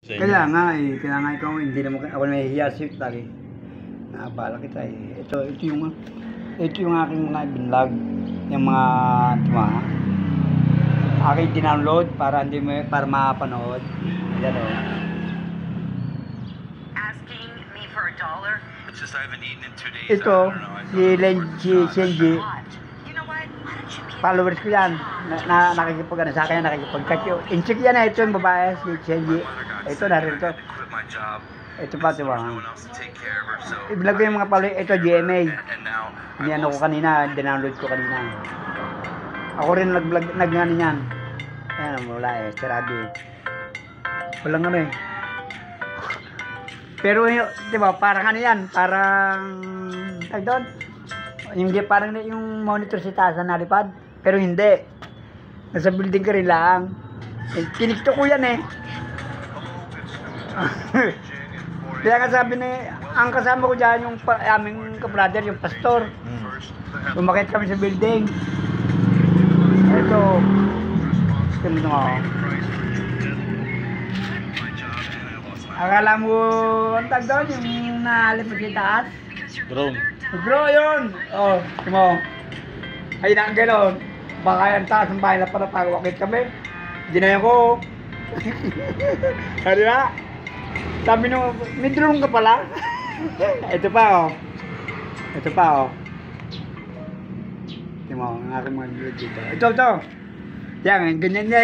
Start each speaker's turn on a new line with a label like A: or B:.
A: Kaya nga ikaw, hindi naman ako nahihiya sa'yo lagi. Naabala kita eh. Ito yung aking mga binlog, yung mga aking dinownload para para mapanood. Ayan o.
B: Asking me for $1?
C: It's just I haven't eaten in 2 days.
A: Ito, si Shenji.
B: You know what? Why don't you keep
A: Followers ko yan. Nakikipag sa akin, nakikipag-chat yun. Insik yan eh. Ito yung babae, si Shenji. Ito, narito. Ito pa, diba? I-vlog ko yung mga pala. Ito, GMA. Niyan ako kanina, dinownload ko kanina. Ako rin nag-vlog, nag-ano yan. Ayan, wala eh, sarado eh. Walang ano eh. Pero, diba, parang ano yan, parang, tag doon. Parang yung monitor si taas na nalipad. Pero hindi. Nasa building ka rin lang. Kinikto ko yan eh. Kaya nga sabi ang kasama ko dyan, yung aming kabrader, yung pastor. Umakit kami sa building. Ito. Ito ako. Akala mo, ang tag doon, yung nalipad si taas?
C: Drone.
A: Bro, yun! Oh, mo. Ay, na gano'n. Baka yung taas ng bahay na para pagwakit kami. Ginayon ko. Ano na? Sabi nung, may drone ka pala? Ito pa, oh. Ito pa, oh. Ito mo, ang aking mga video dito. Ito. Yan, ganyan niya.